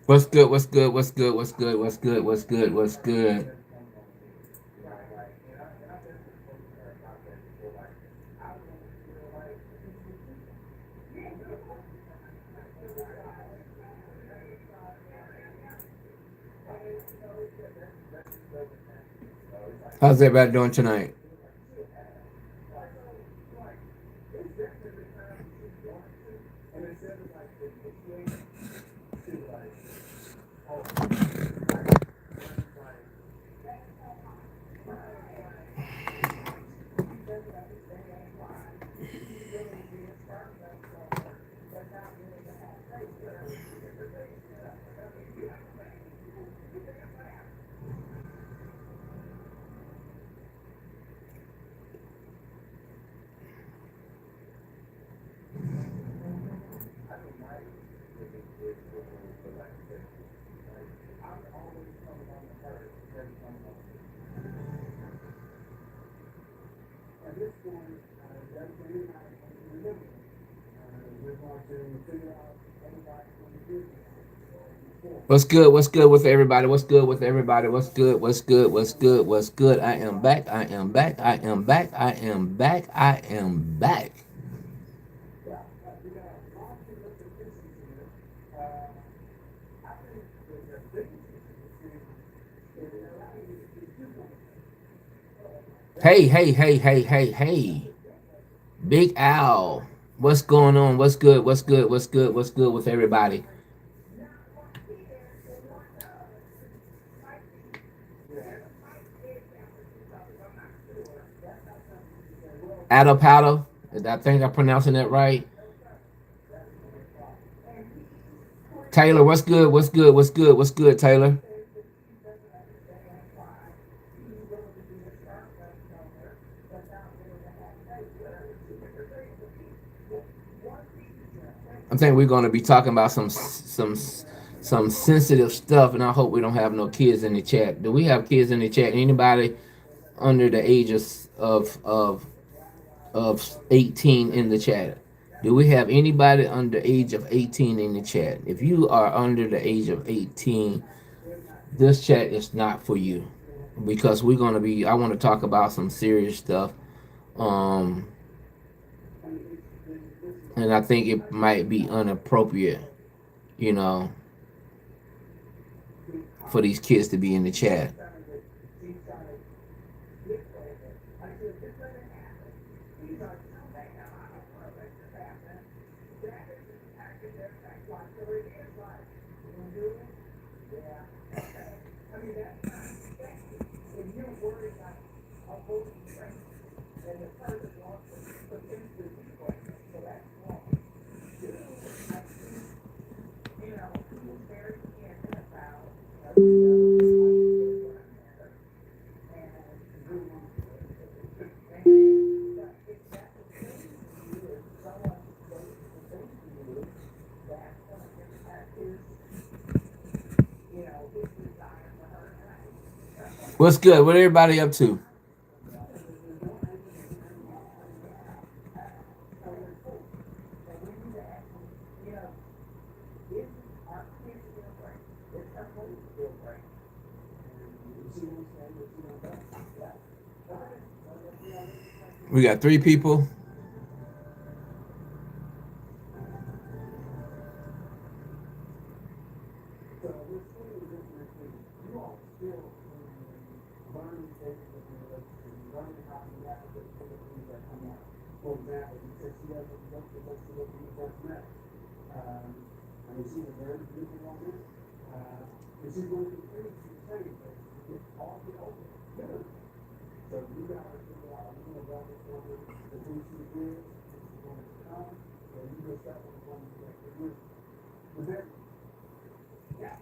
What's good? What's good? What's good? What's good? What's good? What's good? What's good? How's everybody doing tonight? What's good? What's good with everybody? What's good with everybody? What's good? What's good? What's good? What's good? I am back. I am back. I am back. I am back. I am back. Hey, hey, hey, hey, hey, hey. Big Al. What's going on? What's good? What's good? What's good? What's good with everybody? Addo Paddle. I think I'm pronouncing that right. Taylor, what's good? What's good? What's good? What's good, Taylor? I think we're going to be talking about some sensitive stuff, and I hope we don't have no kids in the chat. Do we have kids in the chat? Anybody under the age of 18 in the chat? Do we have anybody under the age of 18 in the chat? If you are under the age of 18, this chat is not for you because we're going to be. I want to talk about some serious stuff. Um, and I think it might be inappropriate, you know, for these kids to be in the chat. What's good? What everybody up to? We got 3 people.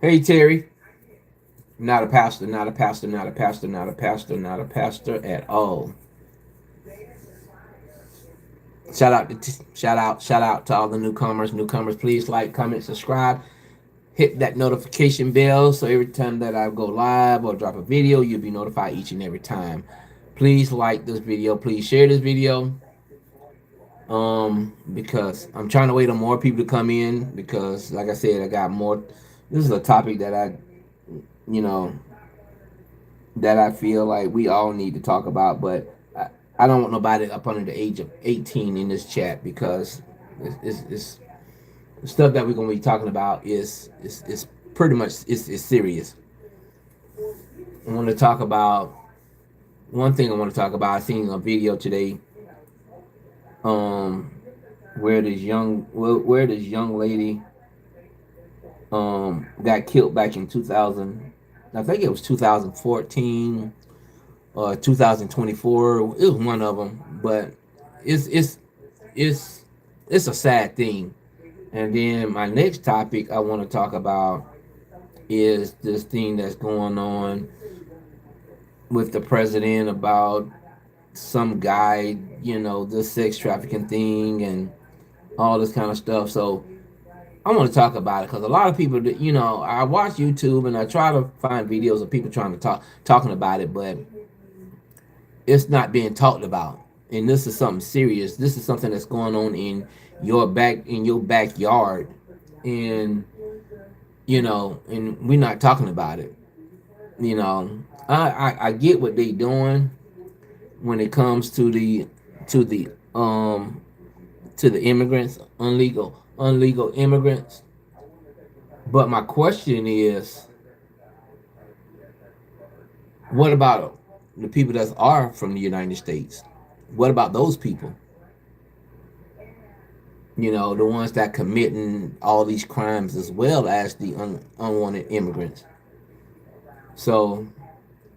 Hey Terry. Not a pastor, not a pastor, not a pastor, not a pastor, not a pastor at all. Shout out to all the newcomers. Newcomers, please like, comment, subscribe, hit that notification bell so every time that I go live or drop a video, you'll be notified each and every time. Please like this video. Please share this video. Because I'm trying to wait on more people to come in because, like I said, I got more. This is a topic that you know, that I feel like we all need to talk about, but I don't want nobody up under the age of 18 in this chat because it's the stuff that we're going to be talking about is pretty much is serious. I want to talk about one thing. I want to talk about. I seen a video today, um, where this young lady got killed back in 2000. I think it was 2014 or 2024. It was one of them, but it's it's it's it's a sad thing. And then my next topic I want to talk about is this thing that's going on with the president about some guy, this sex trafficking thing and all this kind of stuff. So I want to talk about it because a lot of people, I watch YouTube and I try to find videos of people trying to talking about it, but it's not being talked about. And this is something serious. This is something that's going on in your backyard, and and we're not talking about it. I get what they doing when it comes to the to the immigrants, illegal immigrants. But my question is, what about the people that are from the United States? What about those people? The ones that committing all these crimes as well as the unwanted immigrants. So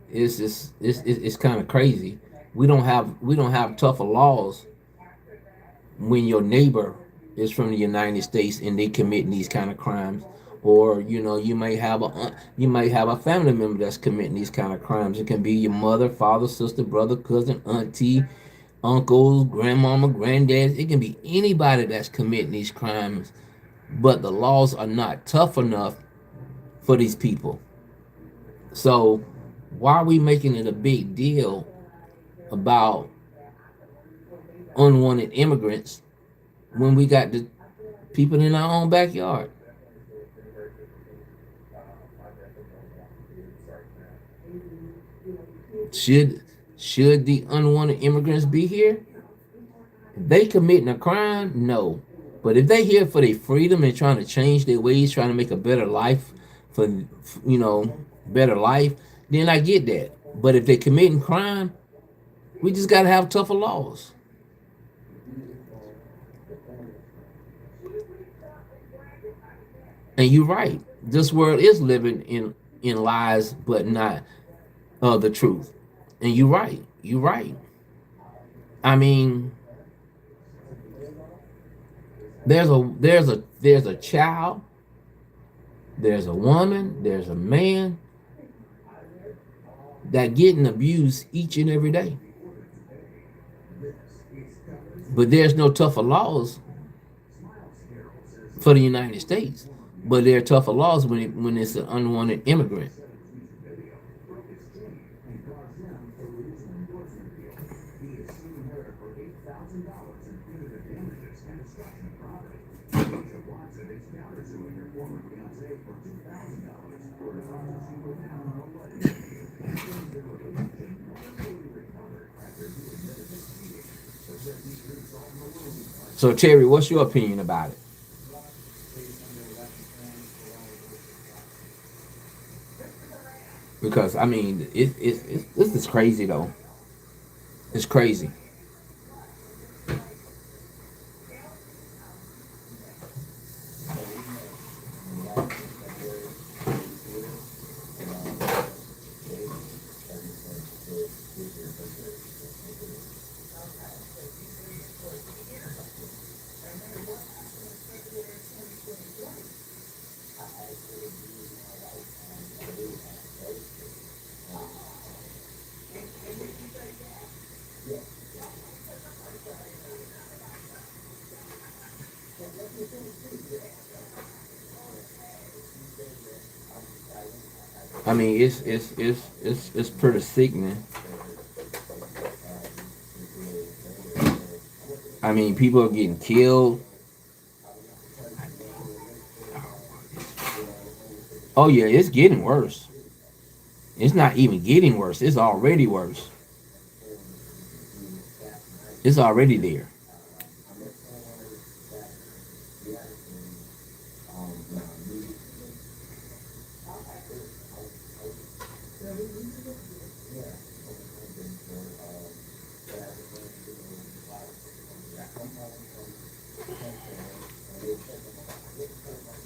it's kind of crazy. We don't have tougher laws when your neighbor is from the United States and they committing these kind of crimes, or you might have a family member that's committing these kind of crimes. It can be your mother, father, sister, brother, cousin, auntie, uncles, grandmama, granddad. It can be anybody that's committing these crimes, but the laws are not tough enough for these people. So why are we making it a big deal about unwanted immigrants when we got the people in our own backyard? Should the unwanted immigrants be here? If they committing a crime, no. But if they here for their freedom and trying to change their ways, trying to make a better life for better life, then I get that. But if they're committing crime, we just gotta have tougher laws. And you're right. This world is living in lies, but not the truth. And you're right. You're right. I mean, there's a child, there's a woman, there's a man that getting abused each and every day. But there's no tougher laws for the United States. But there are tougher laws when it's an unwanted immigrant. So Terry, what's your opinion about it? Because I mean, this is crazy though. It's crazy. I mean, it's pretty sickening. I mean, people are getting killed. Oh yeah, it's getting worse. It's not even getting worse. It's already worse. It's already there.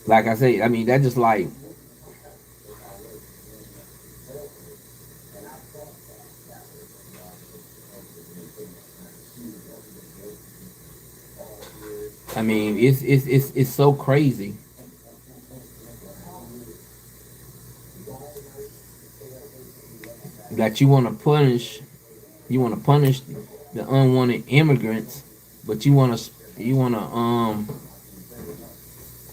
Like I say, I mean that just like I mean it's so crazy that you want to punish the unwanted immigrants, but you want to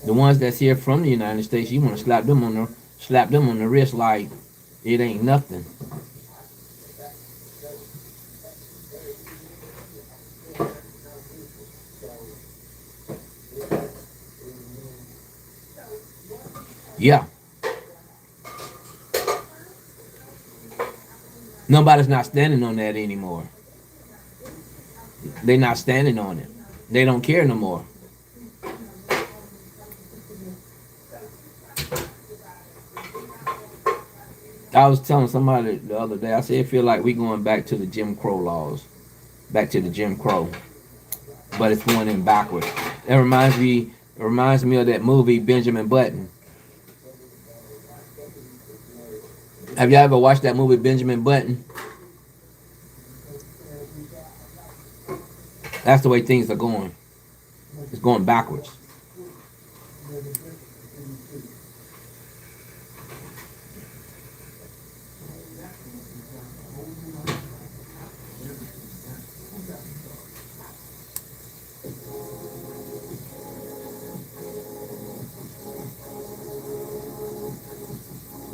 the ones that's here from the United States, you want to slap them on the wrist like it ain't nothing. Yeah, nobody's not standing on that anymore. They're not standing on it. They don't care no more. I was telling somebody the other day. I said, I feel like we going back to the Jim Crow laws, back to the Jim Crow, but it's going in backwards. It reminds me of that movie Benjamin Button. Have you ever watched that movie Benjamin Button? That's the way things are going. It's going backwards.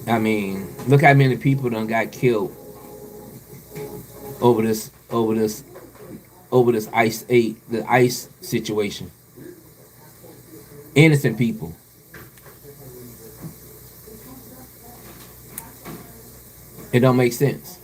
I mean, look how many people done got killed over this over this over this the ice situation. Innocent people. It don't make sense.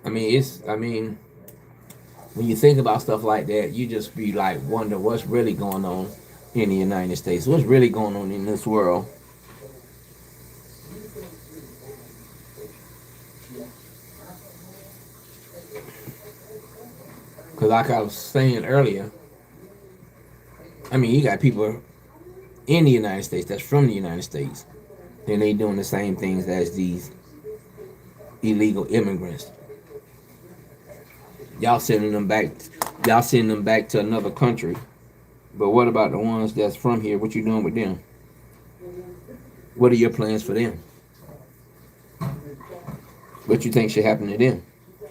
I mean, it's. I mean, when you think about stuff like that, you just be like, wonder what's really going on in the United States. What's really going on in this world? Because like I was saying earlier, I mean, you got people in the United States that's from the United States, and they doing the same things as these illegal immigrants. Y'all sending them back. Y'all sending them back to another country. But what about the ones that's from here? What you doing with them? What are your plans for them? What you think should happen to them?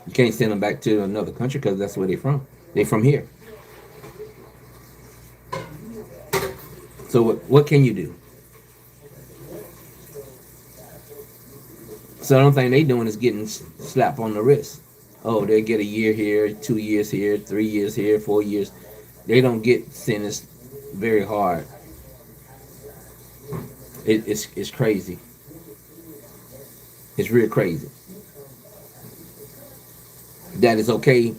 You can't send them back to another country because that's where they're from. They're from here. So what can you do? So the only thing they doing is getting slapped on the wrist. Oh, they get a year here, 2 years here, 3 years here, 4 years. They don't get sentenced very hard. It's crazy. It's real crazy. That is okay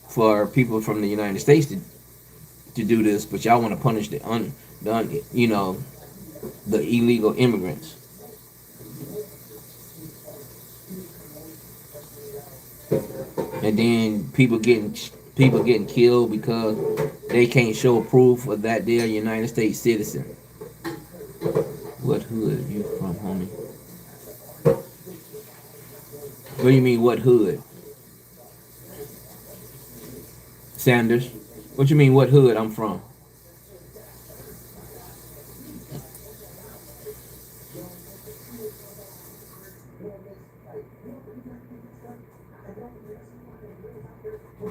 for people from the United States to do this, but y'all want to punish the illegal immigrants. And then people getting killed because they can't show proof of that they're a United States citizen. What hood are you from, homie? What do you mean, what hood? Sanders. What you mean, what hood I'm from?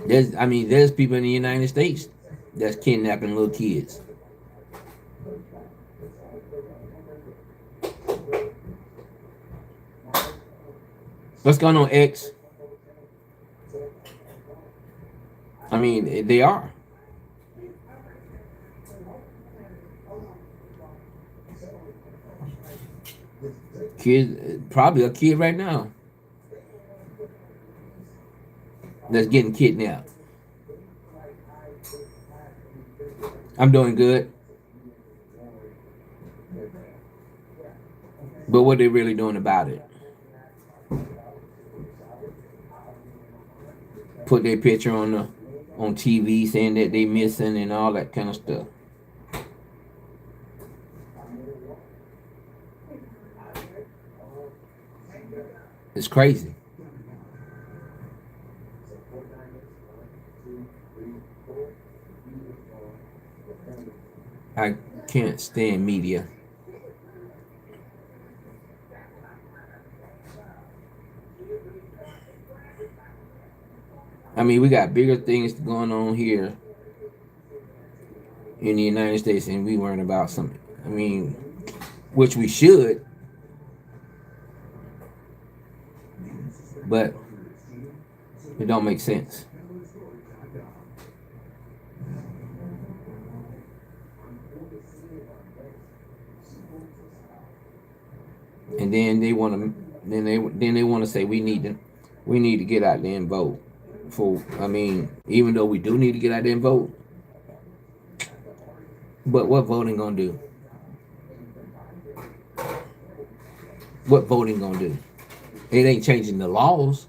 There's people in the United States that's kidnapping little kids. What's going on, X? I mean, they are. Kids, probably a kid right now that's getting kidnapped. I'm doing good. But what they really doing about it? Put their picture on TV saying that they missing and all that kind of stuff. It's crazy. I can't stand media. I mean, we got bigger things going on here in the United States, and we worrying about something. I mean, which we should, but it don't make sense. And then they want to, then they want to say we need to get out there and vote. Even though we do need to get out there and vote, but what voting gonna do? What voting gonna do? It ain't changing the laws.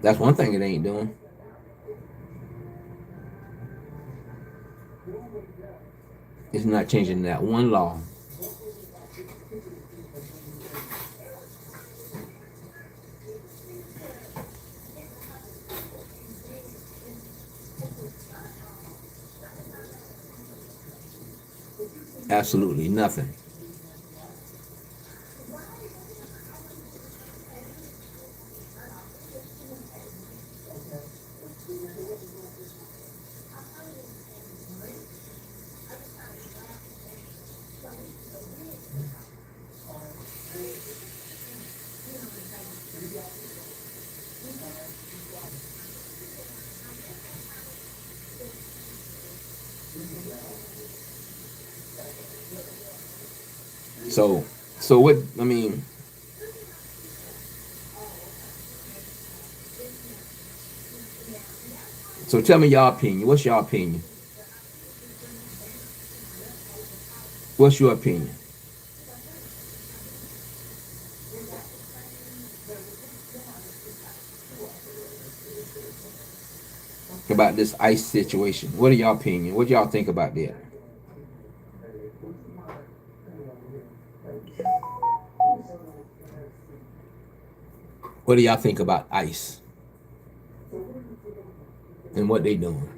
That's one thing it ain't doing. It's not changing that one law. Absolutely nothing. So, so what? I mean, So tell me your opinion. What's your opinion? What's your opinion about this ICE situation? What are y'all opinion? What y'all think about that? What do y'all think about ICE and what they doing?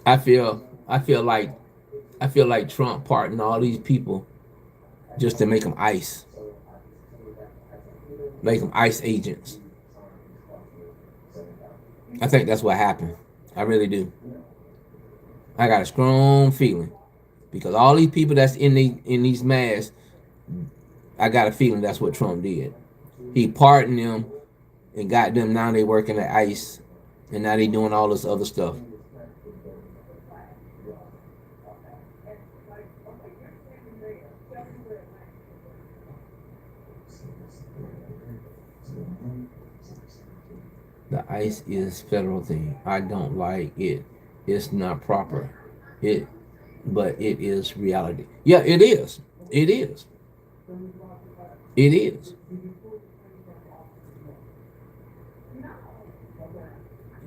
I feel like Trump pardoned all these people just to make them ICE agents. I think that's what happened. I really do. I got a strong feeling because all these people that's in these masks, I got a feeling that's what Trump did. He pardoned them and got them. Now they working at ICE, and now they doing all this other stuff. The ICE is federal thing. I don't like it. It's not proper. It, but it is reality. Yeah, it is. It is. It is.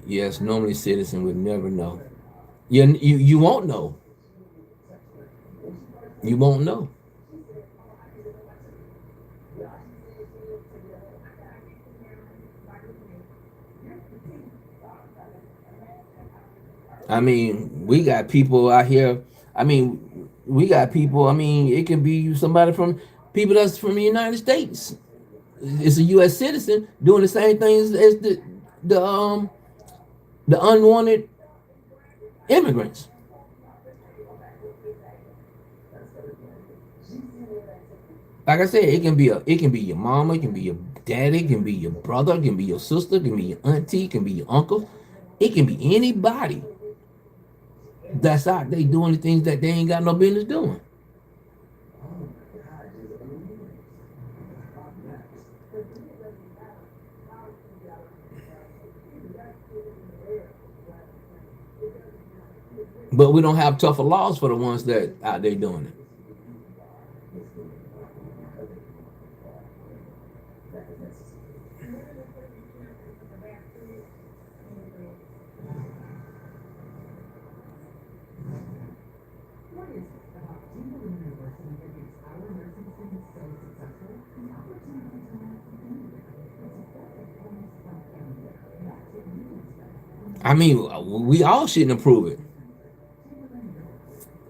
Yes, normally citizen would never know. You won't know. You won't know. I mean, we got people out here. I mean, we got people. I mean, it can be somebody from people that's from the United States. It's a U.S. citizen doing the same things as the the unwanted immigrants. Like I said, it can be your mama, it can be your daddy, it can be your brother, it can be your sister, it can be your auntie, it can be your uncle. It can be anybody that's out there doing the things that they ain't got no business doing. But we don't have tougher laws for the ones that out there doing it. I mean, we all shouldn't approve it.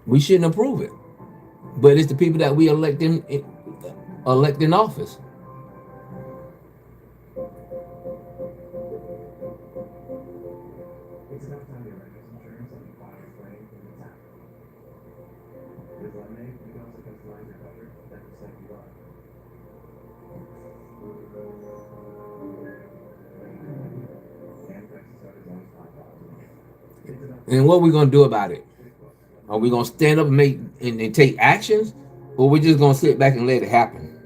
We shouldn't approve it. But it's the people that we elect in office. And what are we gonna do about it? Are we gonna stand up and and take actions, or we just gonna sit back and let it happen?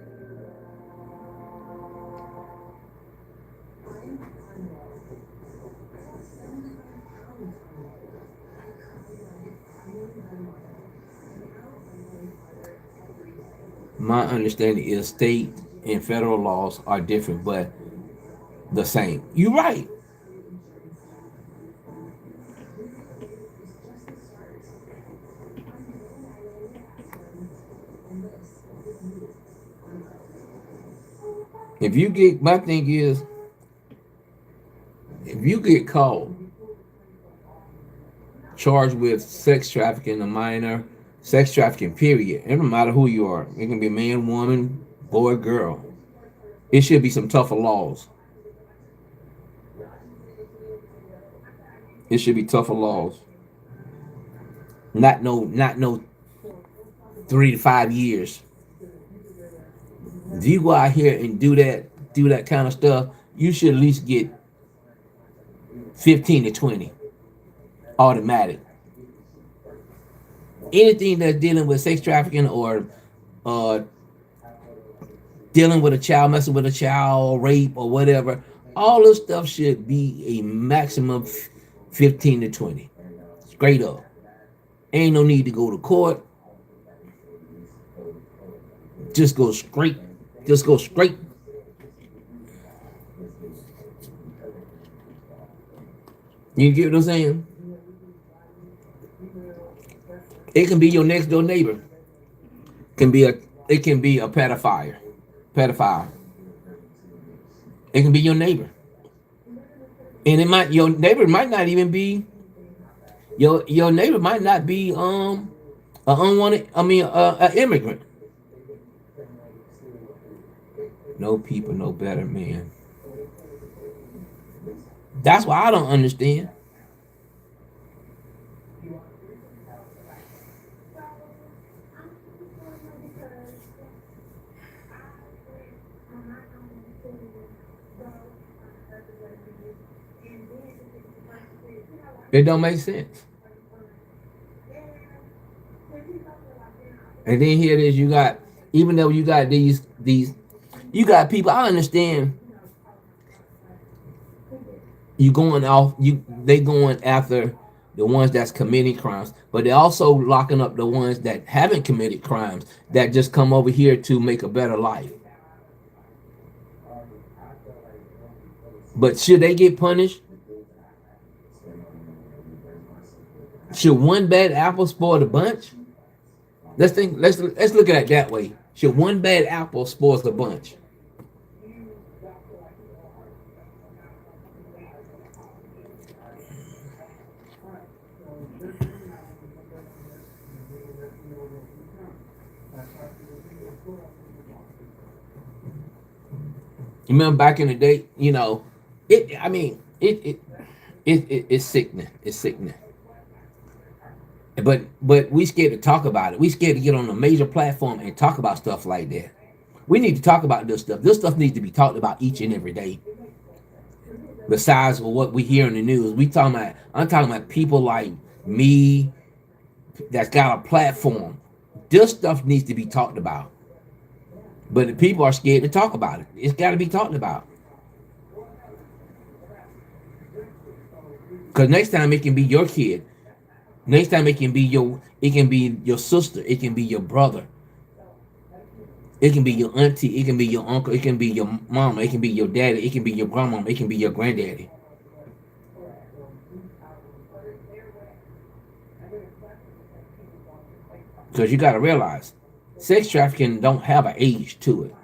My understanding is state and federal laws are different, but the same. You're right. If you get my thing is, if you get caught charged with sex trafficking a minor, sex trafficking period, it don't matter who you are. It can be man, woman, boy, girl. It should be some tougher laws. It should be tougher laws. Not no 3 to 5 years. If you go out here and do that kind of stuff, you should at least get 15 to 20 automatic. Anything that's dealing with sex trafficking or uh, dealing with a child, messing with a child, rape or whatever, all this stuff should be a maximum 15 to 20. Straight up. Ain't no need to go to court. Just go straight. Just go straight. You get what I'm saying? It can be your next door neighbor. It can be a pedophile. Pedophile. It can be your neighbor. And it might your neighbor might not even be your neighbor might not be a unwanted a immigrant. No people no better, man. That's why I don't understand. It don't make sense. And then here it is, you got, even though you got these you got people, I understand you going off, they going after the ones that's committing crimes, but they're also locking up the ones that haven't committed crimes, that just come over here to make a better life. But should they get punished? Should one bad apple spoil the bunch? Let's think. Let's look at it that way. Should one bad apple spoil the bunch? You remember back in the day, you know, it. I mean, it's sickening. It's sickening. But we scared to talk about it. We scared to get on a major platform and talk about stuff like that. We need to talk about this stuff. This stuff needs to be talked about each and every day. Besides what we hear in the news, I'm talking about people like me that's got a platform. This stuff needs to be talked about. But the people are scared to talk about it. It's got to be talked about. Because next time it can be your kid. Next time it can be your sister, it can be your brother, it can be your auntie, it can be your uncle, it can be your mama, it can be your daddy, it can be your grandmama, it can be your granddaddy. Because you got to realize, sex trafficking don't have an age to it.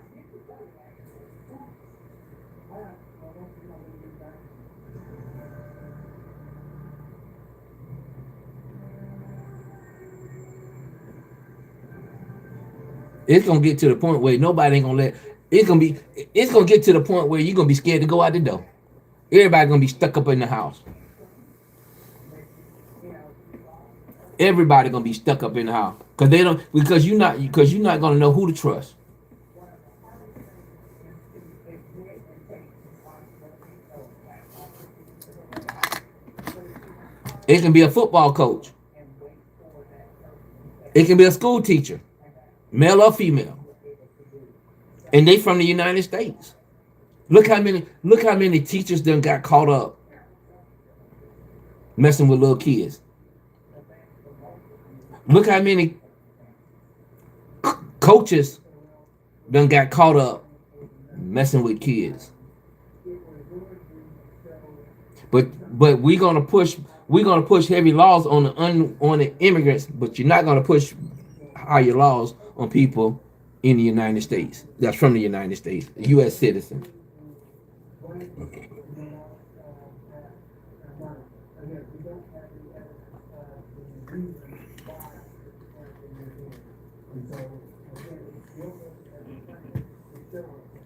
It's gonna get to the point where nobody ain't gonna let. It's gonna get to the point where you're gonna be scared to go out the door. Everybody gonna be stuck up in the house. Everybody gonna be stuck up in the house because you're not gonna know who to trust. It can be a football coach. It can be a school teacher, male or female, and they from the United States. Look how many teachers done got caught up messing with little kids. Look how many coaches done got caught up messing with kids. But we're gonna push heavy laws on the immigrants, but you're not gonna push higher laws on people in the United States. That's from the United States, U.S. citizen.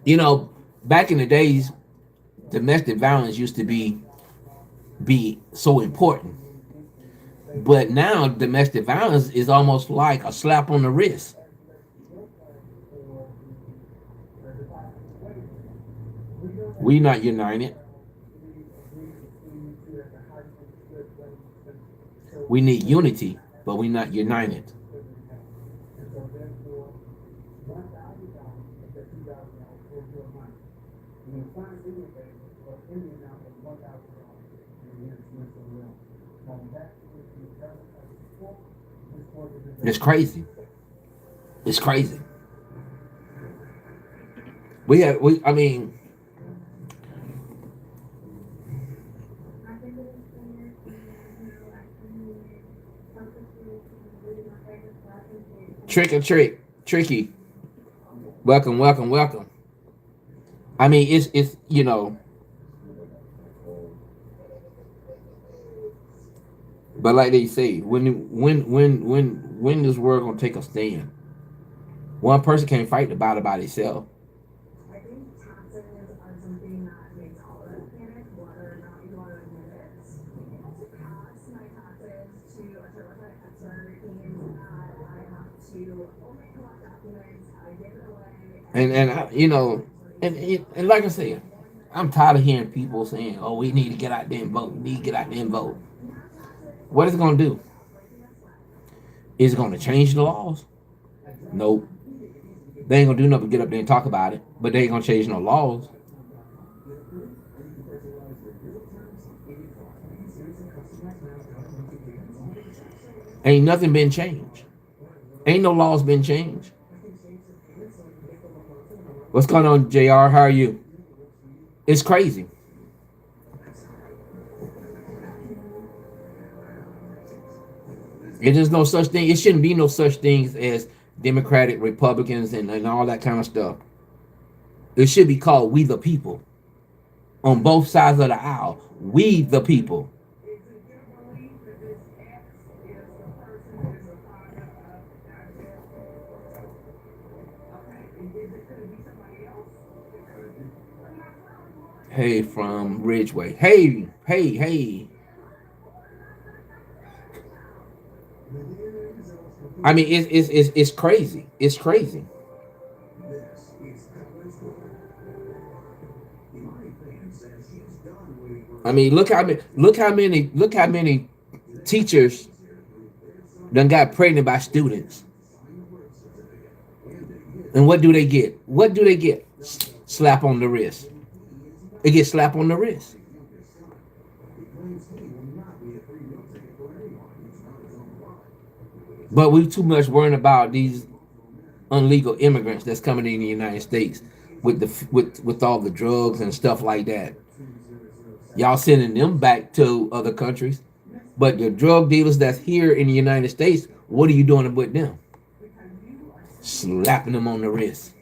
You know, back in the days, domestic violence used to be so important. But now domestic violence is almost like a slap on the wrist. We not united. We need unity, but we not united. It's crazy. It's crazy. I mean, trick or trick, tricky. Welcome, welcome, welcome. I mean, it's but like they say, when this world gonna take a stand? One person can't fight the battle by themselves. And and like I said, I'm tired of hearing people saying, "Oh, we need to get out there and vote. We need to get out there and vote." What is it gonna do? Is it gonna change the laws? Nope. They ain't gonna do nothing but get up there and talk about it, but they ain't gonna change no laws. Ain't nothing been changed. Ain't no laws been changed. What's going on, JR? How are you? It's crazy. It is no such thing. It shouldn't be no such things as Democratic, Republicans, and all that kind of stuff. It should be called "We the People" on both sides of the aisle. We the people. Hey, from Ridgeway. Hey, hey, hey. I mean, it's crazy. It's crazy. I mean, look how many teachers done got pregnant by students. And what do they get? What do they get? Slap on the wrist. They get slap on the wrist. But we too much worrying about these illegal immigrants that's coming in the United States with with all the drugs and stuff like that. Y'all sending them back to other countries, but the drug dealers that's here in the United States, what are you doing with them? Slapping them on the wrist.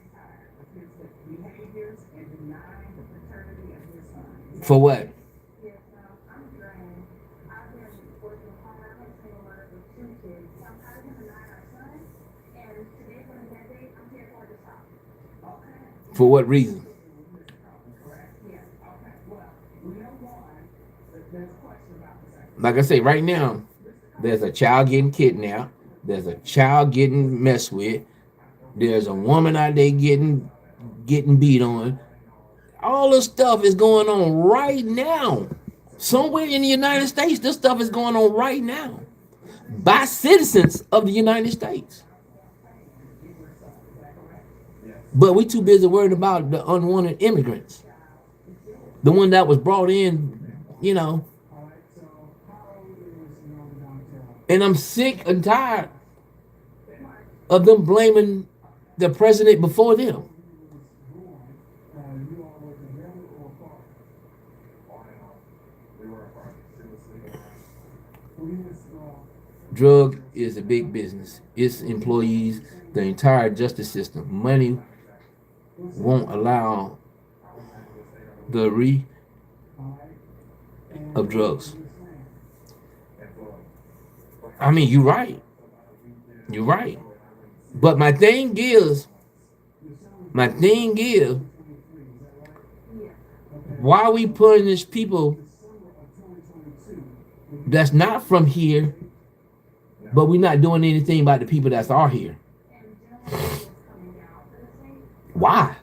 For what? For what reason? Like I say, right now, there's a child getting kidnapped. There's a child getting messed with. There's a woman out there getting beat on. All this stuff is going on right now. Somewhere in the United States, this stuff is going on right now by citizens of the United States. But we too busy worried about the unwanted immigrants. The one that was brought in, you know. And I'm sick and tired of them blaming the president before them. Drug is a big business. Its employees, the entire justice system, money won't allow the of drugs. I mean, you're right. You're right. But my thing is, why we punish people that's not from here, but we're not doing anything about the people that are here? Why?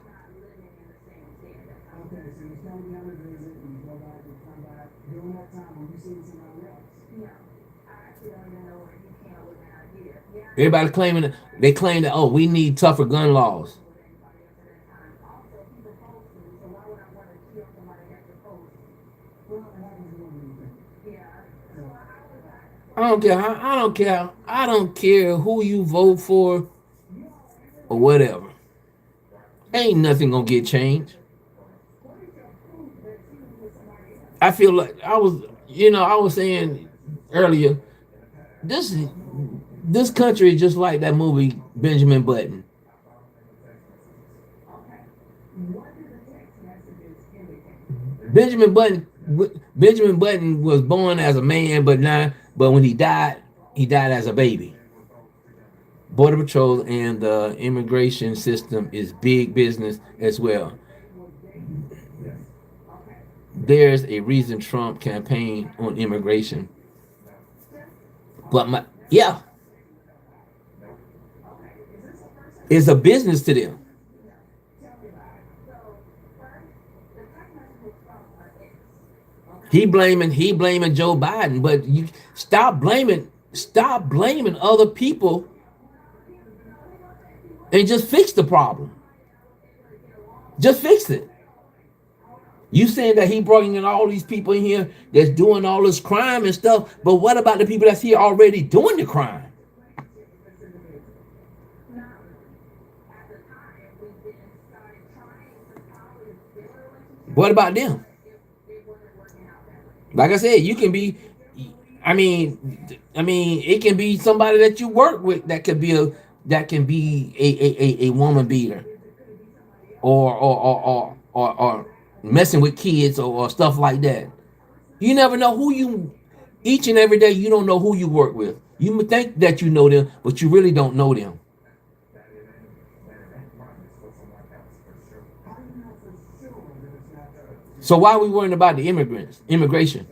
Everybody claiming they claim that, oh, we need tougher gun laws. I don't care. I don't care. I don't care who you vote for or whatever. Ain't nothing gonna get changed. I feel like I was saying earlier, this this country is just like that movie Benjamin Button. Benjamin Button Benjamin Button was born as a man, but when he died as a baby. Border Patrol and the immigration system is big business as well. There's a reason Trump campaigned on immigration. But yeah, it's a business to them. He blaming Joe Biden, but you stop blaming other people and just fix the problem. Just fix it. You saying that he bringing in all these people in here that's doing all this crime and stuff, but what about the people that's here already doing the crime? What about them? Like I said, you can be. I mean, it can be somebody that you work with that can be a woman beater or messing with kids or stuff like that. You never know who you. Each and every day, you don't know who you work with. You think that you know them, but you really don't know them. So why are we worrying about the immigration?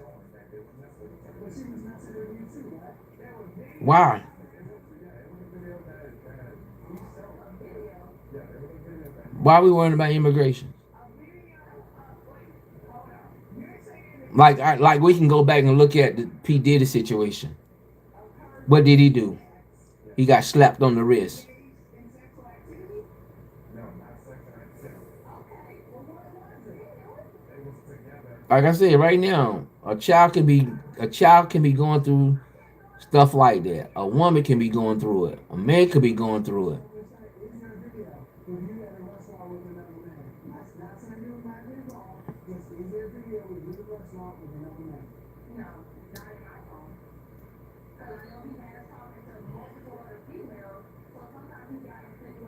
Why? Why are we worrying about immigration? Like we can go back and look at the P Diddy situation. What did he do? He got slapped on the wrist. Like I said, right now, a child can be going through stuff like that. A woman can be going through it. A man could be going through it.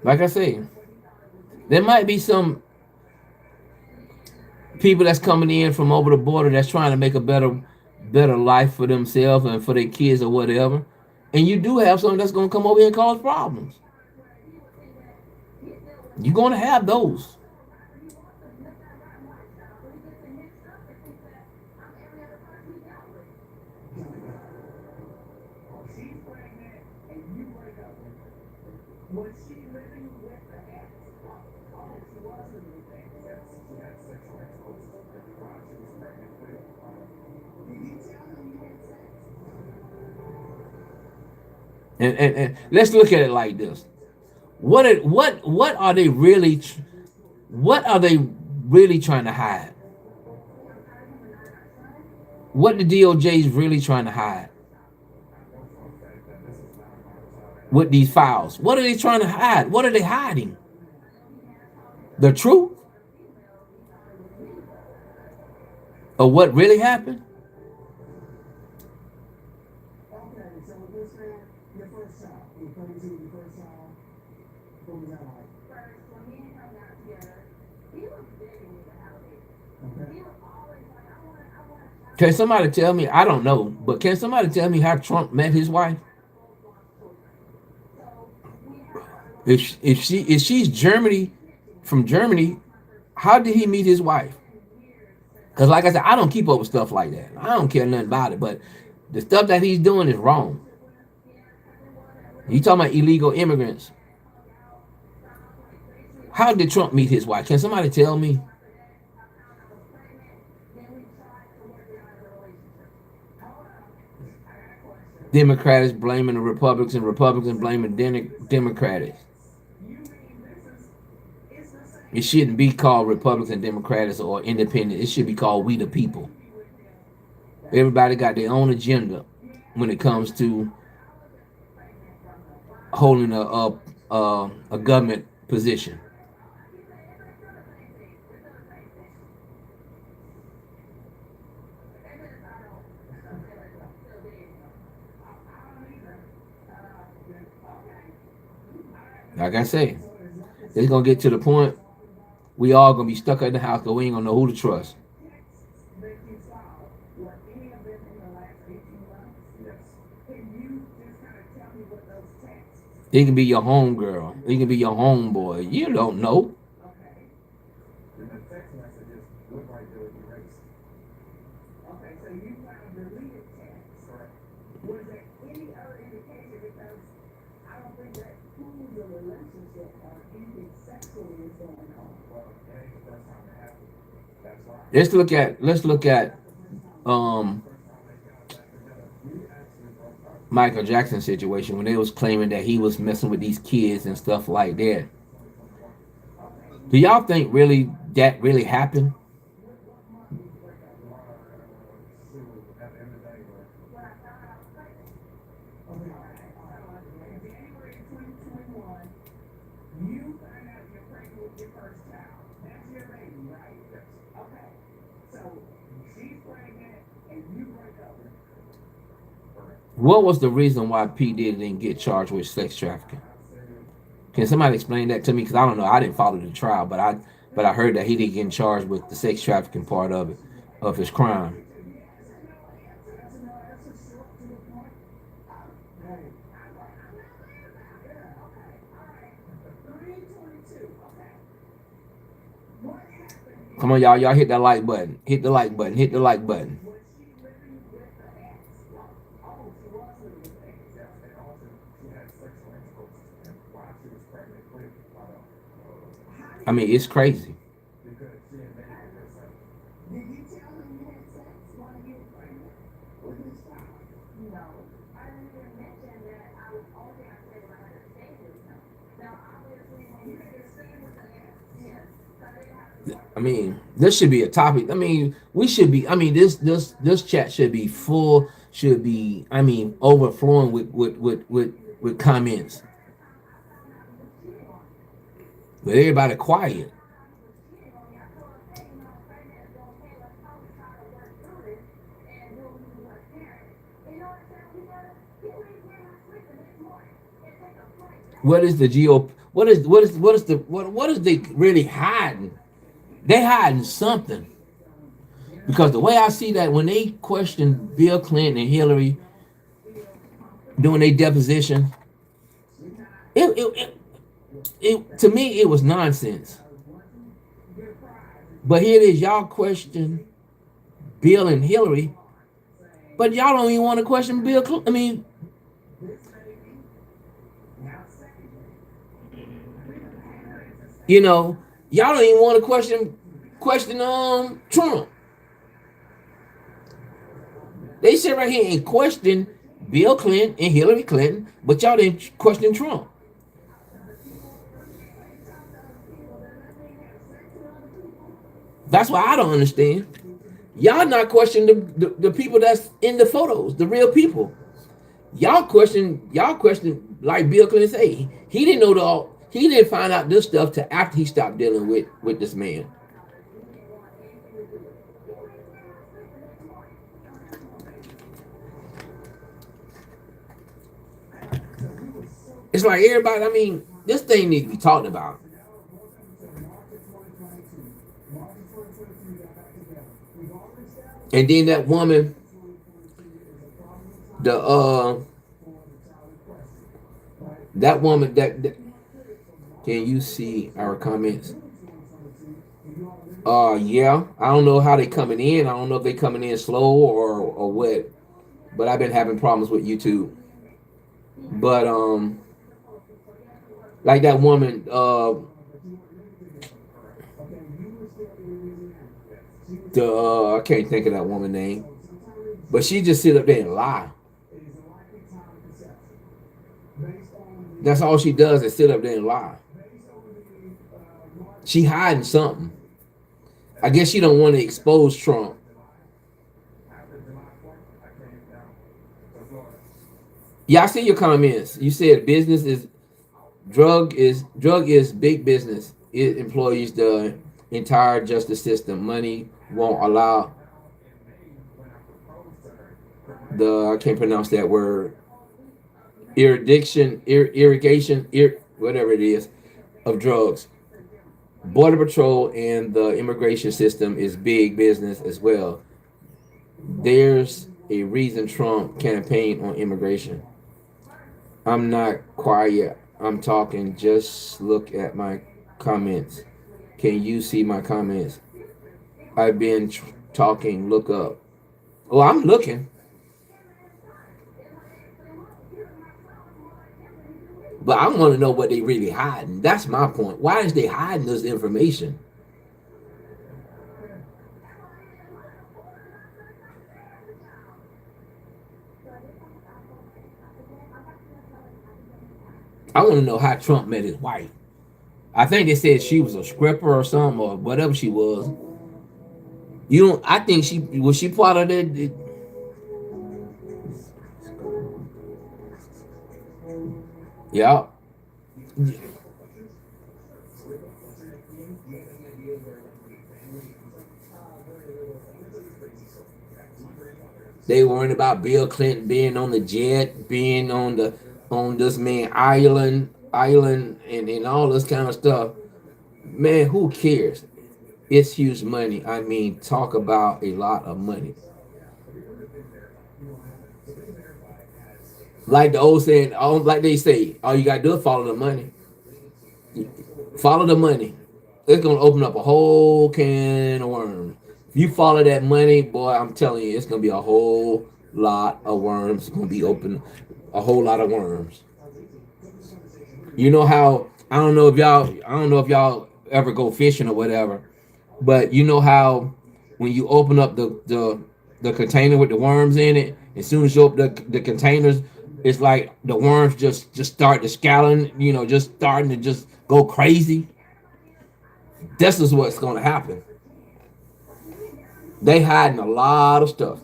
Like I say, there might be some people that's coming in from over the border that's trying to make a better life for themselves and for their kids or whatever. And you do have some that's gonna come over here and cause problems. You're gonna have those. And let's look at it like this. What are they really what are they really trying to hide? What the DOJ is really trying to hide with these files? What are they trying to hide? What are they hiding? The truth of what really happened? Can somebody tell me? I don't know, but can somebody tell me how Trump met his wife? If she's Germany from Germany, how did he meet his wife? Because like I said, I don't keep up with stuff like that. I don't care nothing about it, but the stuff that he's doing is wrong. You talking about illegal immigrants? How did Trump meet his wife? Can somebody tell me? Democrats blaming the Republicans, and Republicans blaming Democrats. It shouldn't be called Republican, Democrats, or Independent. It should be called We the People. Everybody got their own agenda when it comes to holding a government position. Like I say, it's gonna get to the point we all gonna be stuck in the house because we ain't gonna know who to trust. It can be your home girl. It can be your homeboy. You don't know. Let's look at um Michael Jackson situation when they was claiming that he was messing with these kids and stuff like that. Do y'all think really that really happened? What was the reason why P Diddy didn't get charged with sex trafficking? Can somebody explain that to me? Because I don't know. I didn't follow the trial, but I heard that he didn't get charged with the sex trafficking part of it, of his crime. Come on, y'all. Y'all hit that like button. Hit the like button. Hit the like button. I mean, it's crazy. I mean, this should be a topic. I mean, we should be. I mean, this chat should be full. Should be. I mean, overflowing with comments. But everybody quiet. What is the geo? What is they really hiding? They hiding something because the way I see that when they questioned Bill Clinton and Hillary doing their deposition, it to me it was nonsense. But here it is, y'all question Bill and Hillary, but y'all don't even want to question Bill Clinton. I mean, y'all don't even want to question Trump. They sit right here and question Bill Clinton and Hillary Clinton, but y'all didn't question Trump. That's why I don't understand. Y'all not questioning the people that's in the photos, the real people. Y'all question like Bill Clinton say. He didn't know he didn't find out this stuff till after he stopped dealing with this man. It's like everybody, I mean, this thing needs to be talked about. And then that woman, the that woman that can you see our comments? Yeah. I don't know how they coming in. I don't know if they coming in slow or what. But I've been having problems with YouTube. But like that woman, I can't think of that woman name, but she just sit up there and lie. That's all she does is sit up there and lie. She hiding something. I guess she don't want to expose Trump. Yeah, I see your comments. You said business is drug is big business. It employs the entire justice system. Money won't allow the I can't pronounce that word irrigation, whatever it is, of drugs. Border Patrol and the immigration system is big business as well. There's a reason Trump campaigned on immigration. I'm not quiet. I'm talking. Just look at my comments. Can you see my comments? I've been talking. Look up. Oh, I'm looking. But I want to know what they really hiding. That's my point. Why is they hiding this information? I want to know how Trump met his wife. I think they said she was a stripper or something or whatever she was. You don't. I think she was she part of that. Yeah. They worried about Bill Clinton being on the jet, being on this man island, and all this kind of stuff. Man, who cares? It's huge money. I mean, talk about a lot of money. Like the old saying, like they say, all you gotta do is follow the money. Follow the money. It's gonna open up a whole can of worms. If you follow that money, boy, I'm telling you, it's gonna be a whole lot of worms. It's gonna be open, a whole lot of worms. You know how I don't know if y'all ever go fishing or whatever, but you know how when you open up the container with the worms in it, as soon as you open the containers, it's like the worms just start to scallon, just starting to just go crazy. This is what's gonna happen. They hiding a lot of stuff.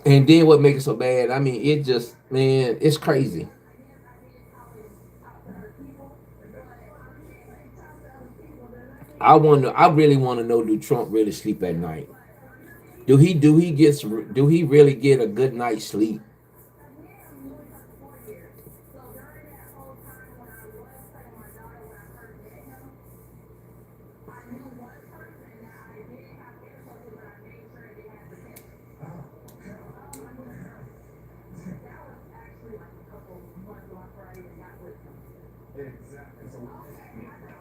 And then what makes it so bad, I mean, it just, man, it's crazy. I really want to know, do Trump really sleep at night? Do he really get a good night's sleep?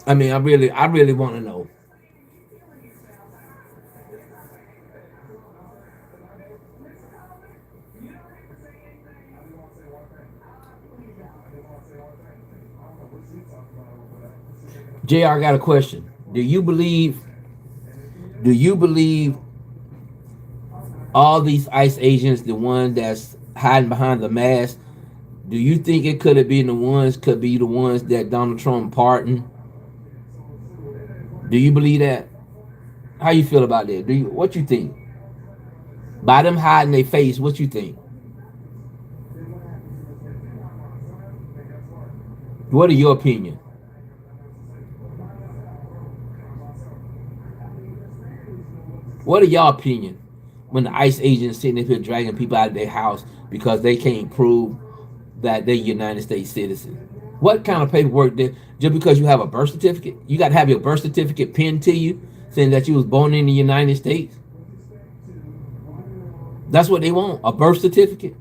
I mean, I really want to know. Jr. Got a question. Do you believe all these ICE agents, the ones that's hiding behind the mask, do you think it could be the ones that Donald Trump pardoned? Do you believe that? How you feel about that? What you think? By them hiding their face, what you think? What are your opinion? What are y'all opinion when the ICE agents sitting up here dragging people out of their house because they can't prove that they're United States citizens? What kind of paperwork did just because you have a birth certificate? You got to have your birth certificate pinned to you saying that you was born in the United States. That's what they want, a birth certificate.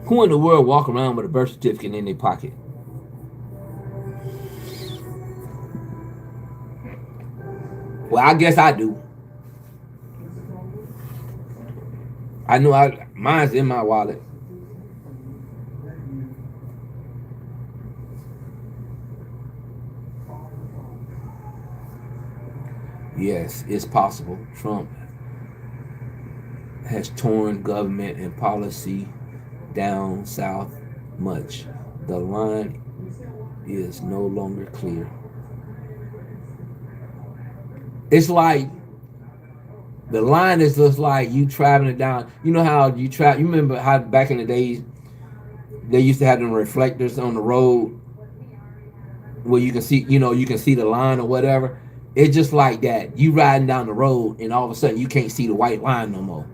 Who in the world walk around with a birth certificate in their pocket? Well, I guess I do. I know mine's in my wallet. Yes, it's possible. Trump has torn government and policy down south much. The line is no longer clear. It's like the line is just like you traveling down. You know how you travel. You remember how back in the days they used to have them reflectors on the road where you can see, you can see the line or whatever. It's just like that. You riding down the road and all of a sudden you can't see the white line no more.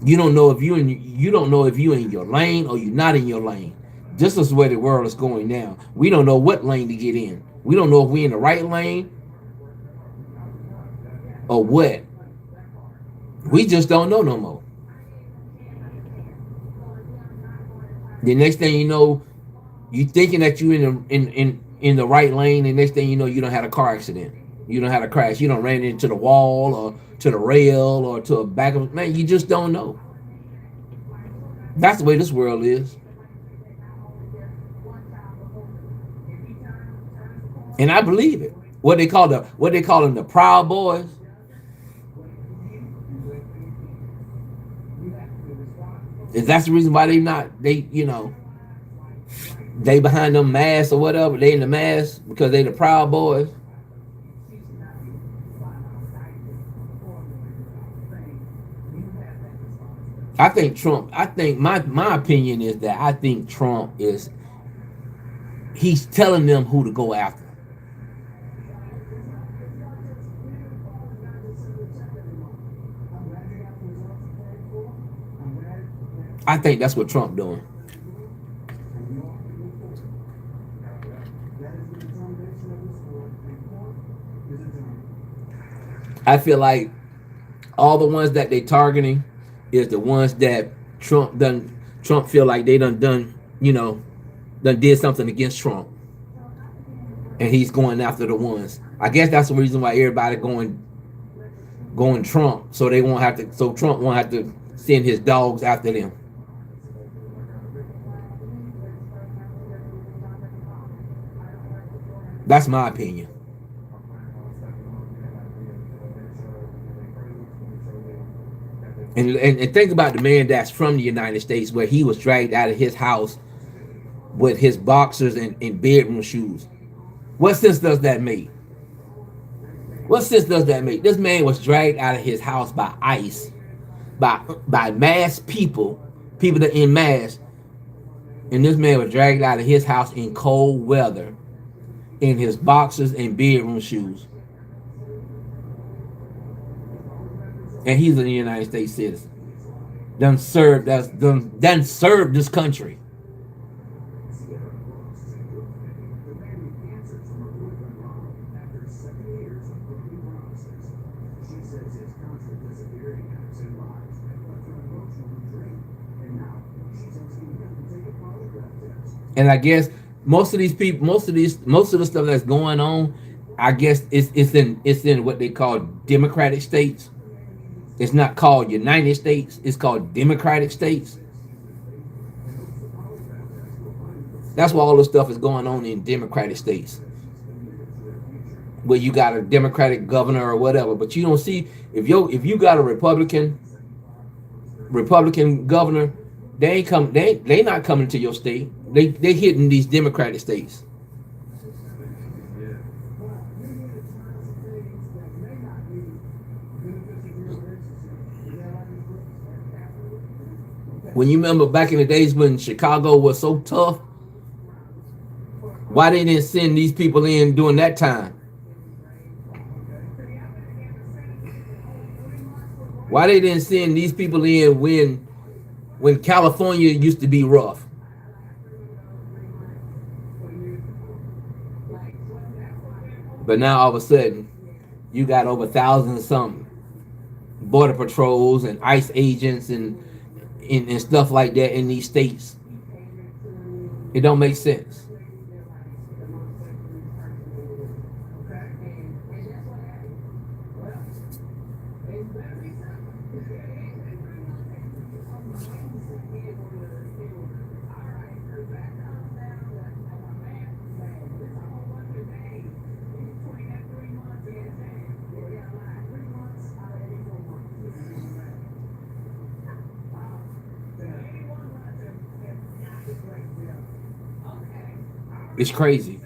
You don't know if you in your lane or you're not in your lane. This is where the world is going now. We don't know what lane to get in. We don't know if we in the right lane or what. We just don't know no more. The next thing you know, you thinking that you in the right lane, and next thing you know, you don't have a car accident. You don't have a crash. You don't ran into the wall or to the rail or to a back of man. You just don't know. That's the way this world is, and I believe it. What they call them the Proud Boys. Is that's the reason why they behind them masks or whatever. They in the mask because they the Proud Boys. I think Trump. I think my opinion is that I think Trump is he's telling them who to go after. I think that's what Trump doing. I feel like all the ones that they targeting is the ones that Trump feel like they done did something against Trump, and he's going after the ones. I guess that's the reason why everybody going Trump, so they won't have to. So Trump won't have to send his dogs after them. That's my opinion. And think about the man that's from the United States, where he was dragged out of his house with his boxers and bedroom shoes. What sense does that make? What sense does that make? This man was dragged out of his house by ICE, by mass people that in mass, and this man was dragged out of his house in cold weather in his boxers and bedroom shoes, and he's a United States citizen. Done served this country. And I guess most of these people, most of the stuff that's going on, I guess it's in what they call democratic states. It's not called United States. It's called democratic states. That's why all this stuff is going on in democratic states, where you got a democratic governor or whatever. But you don't see if you got a Republican governor, they not coming to your state. They hitting these democratic states. When you remember back in the days when Chicago was so tough, why they didn't send these people in during that time? Why they didn't send these people in when California used to be rough? But now all of a sudden, you got over thousands of something border patrols and ICE agents and stuff like that in these states. It don't make sense. It's crazy.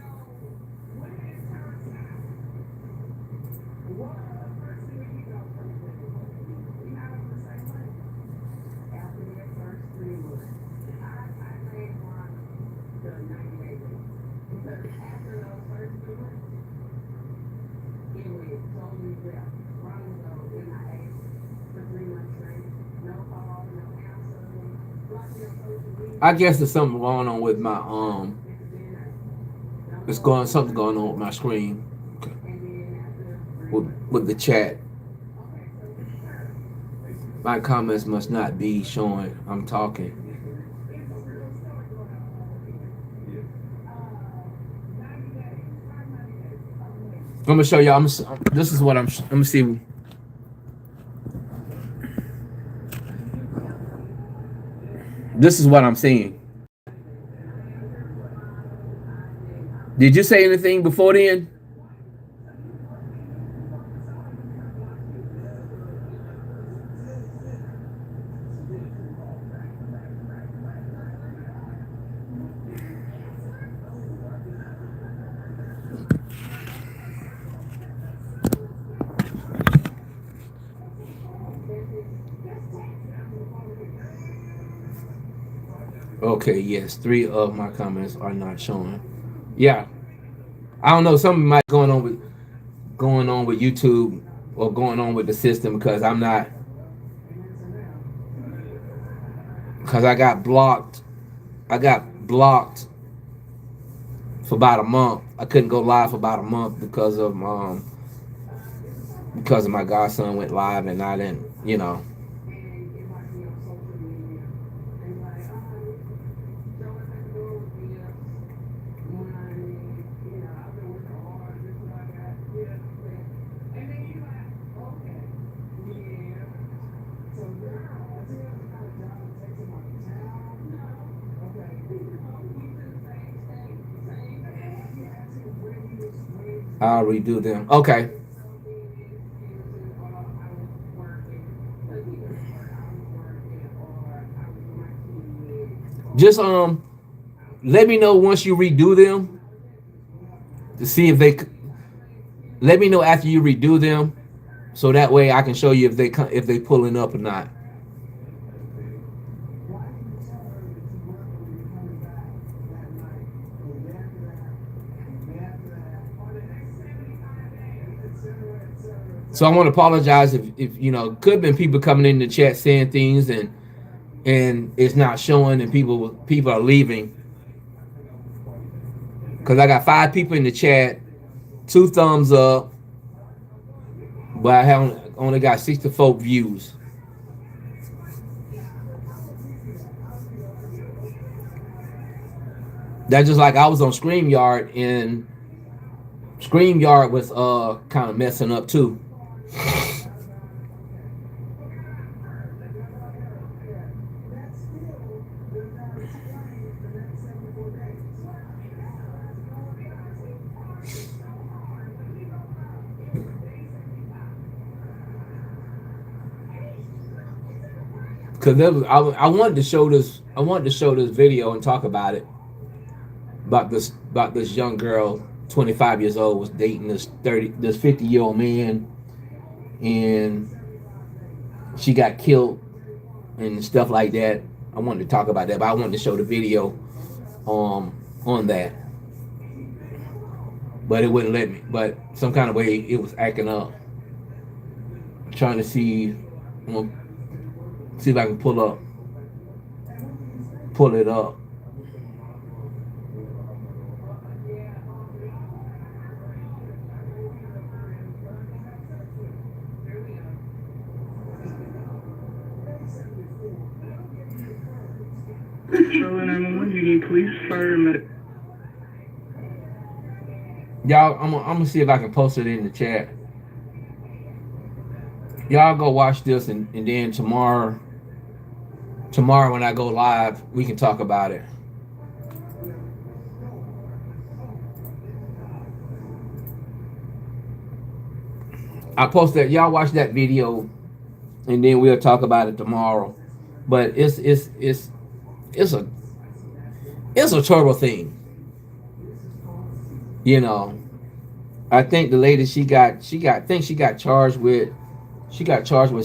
I guess there's something going on with my something going on with my screen with the chat. My comments must not be showing I'm talking. I'm gonna show y'all. This is what I'm gonna see. This is what I'm seeing. Did you say anything before then? Okay, yes, 3 of my comments are not showing. Yeah, I don't know. Something might going on with YouTube or going on with the system because I'm not because I got blocked. I got blocked for about a month. I couldn't go live for about a month because of my godson went live and I didn't, you know. I'll redo them. Okay. Just let me know once you redo them to see if they let me know after you redo them so that way I can show you if they pulling up or not. So I want to apologize if you know, could have been people coming in the chat saying things and it's not showing and people are leaving because I got 5 people in the chat, 2 thumbs up, but I haven't only got 64 views. That's just like I was on StreamYard and StreamYard was kind of messing up too. Because I wanted to show this. I wanted to show this video and talk about it. About this young girl, 25 years old, was dating this 50-year-old man, and she got killed and stuff like that. I wanted to talk about that, but I wanted to show the video on that. But it wouldn't let me. But some kind of way it was acting up. I'm trying to see if I can pull it up. Charlotte 911, you need police, fire, and medic. Y'all, I'm gonna see if I can post it in the chat. Y'all go watch this and then tomorrow when I go live, we can talk about it. I post that. Y'all watch that video, and then we'll talk about it tomorrow. But it's a terrible thing. You know, I think the lady I think she got charged with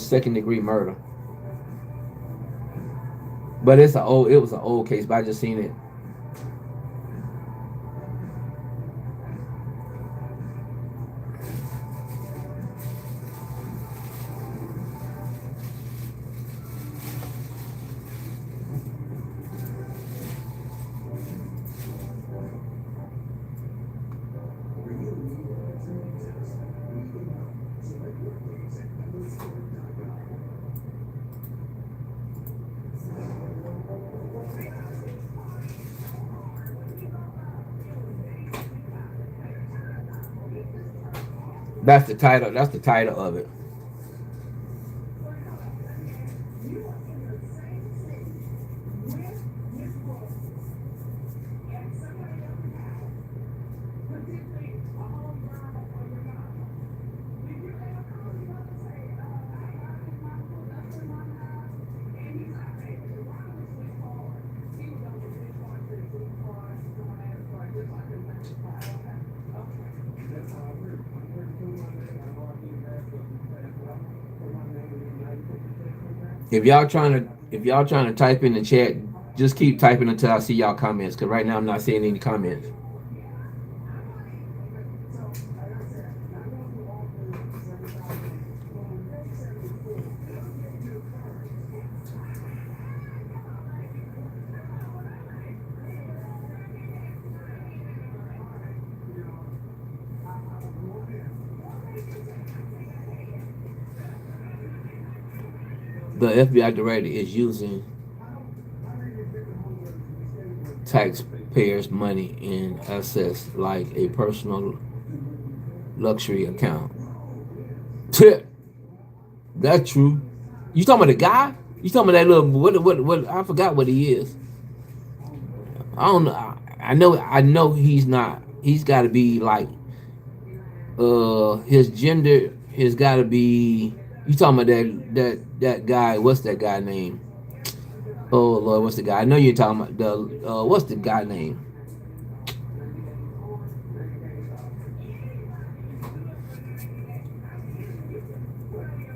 second degree murder. But it was an old case, but I just seen it. That's the title. That's the title of it. If y'all trying to type in the chat, just keep typing until I see y'all comments. Cause right now I'm not seeing any comments. The FBI director is using taxpayers' money in assets like a personal luxury account. That's true. You talking about the guy? You talking about that little what? I forgot what he is. I don't know. I know he's not. He's got to be like his gender has got to be. You talking about that guy? What's that guy name? Oh Lord, what's the guy? I know you're talking about the what's the guy name?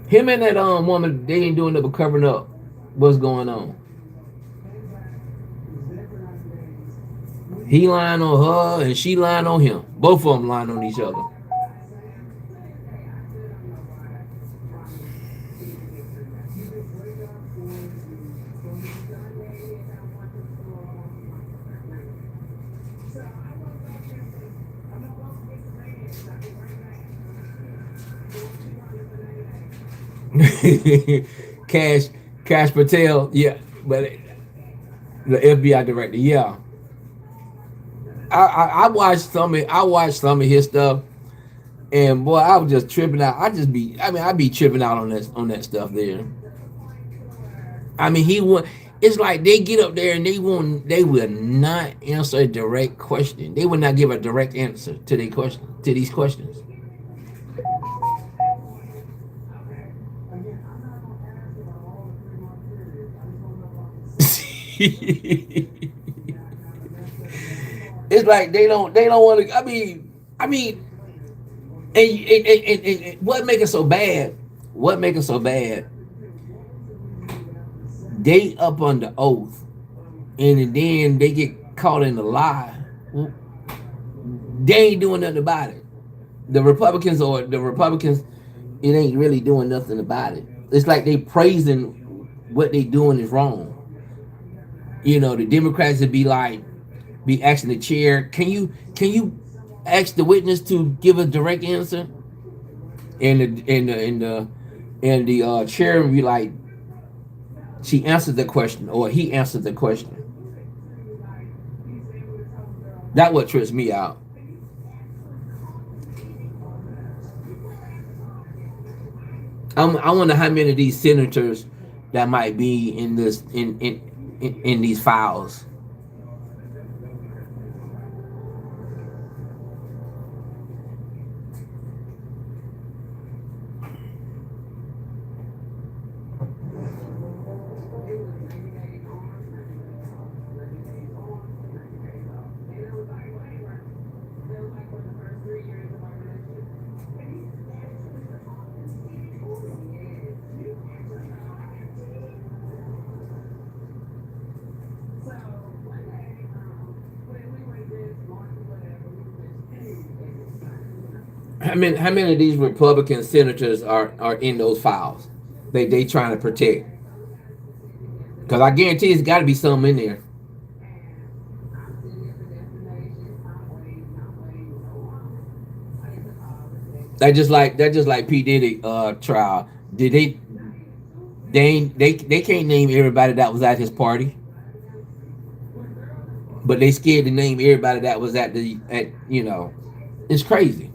Him and that woman, they ain't doing nothing but covering up what's going on. He lying on her and she lying on him. Both of them lying on each other. Cash Cash Patel, yeah, but the FBI director, yeah. I watched some of his stuff, and boy, I was just tripping out. I be tripping out on that stuff there. I mean, he want. It's like they get up there and they will not answer a direct question. They will not give a direct answer to these questions. It's like they don't want to. I mean, and what make it so bad? What make it so bad? They up under oath, and then they get caught in the lie. Well, they ain't doing nothing about it. The Republicans, it ain't really doing nothing about it. It's like they praising what they doing is wrong. You know, the Democrats would be asking the chair, can you ask the witness to give a direct answer? And the chair would be like, she answered the question or he answered the question. That what trips me out. I wonder how many of these senators that might be in this in these files. how many of these Republican senators are in those files? They trying to protect. Because I guarantee it's got to be some in there. That just like P Diddy trial. Did they can't name everybody that was at his party, but they scared to name everybody that was at it's crazy.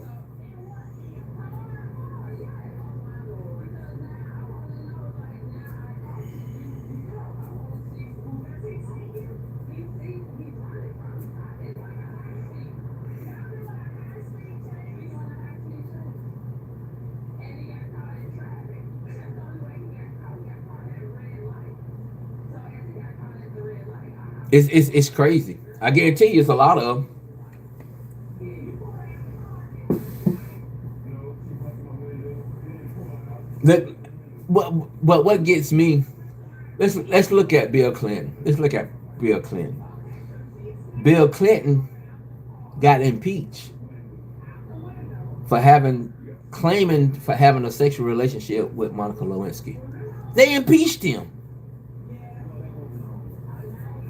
It's crazy. I guarantee you, it's a lot of them. What gets me? Let's look at Bill Clinton. Let's look at Bill Clinton. Bill Clinton got impeached for having a sexual relationship with Monica Lewinsky. They impeached him.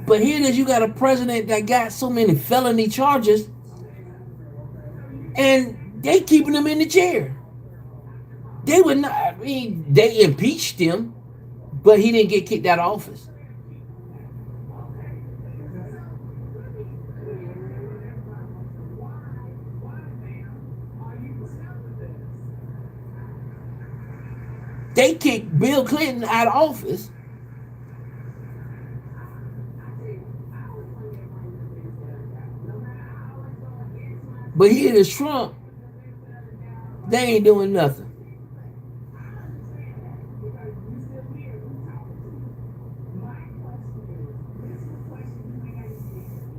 But here it is, you got a president that got so many felony charges, and they keeping him in the chair. They would not. I mean, they impeached him, but he didn't get kicked out of office. They kicked Bill Clinton out of office, but here it is Trump. They ain't doing nothing.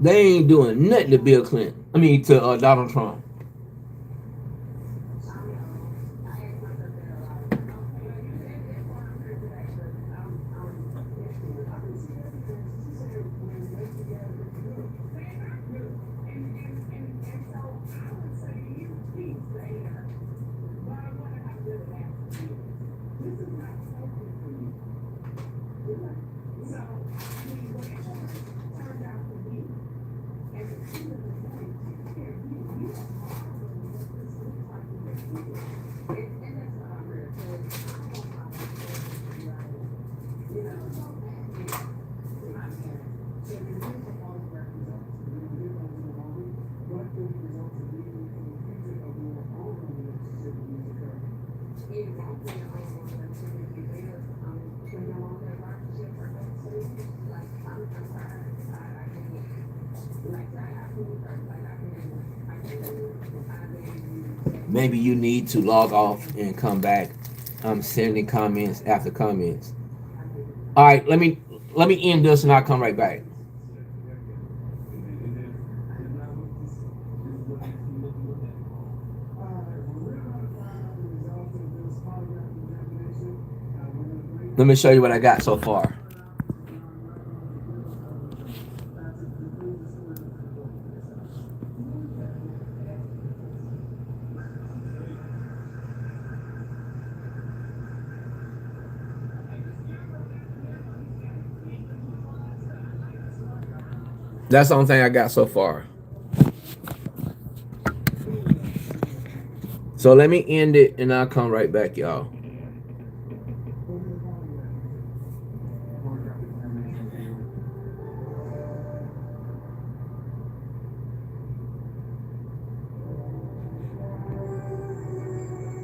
They ain't doing nothing to Bill Clinton. I mean, to Donald Trump. Maybe you need to log off and come back. I'm sending comments after comments. All right, let me end this and I'll come right back. Let me show you what I got so far. That's the only thing I got so far. So let me end it and I'll come right back, y'all.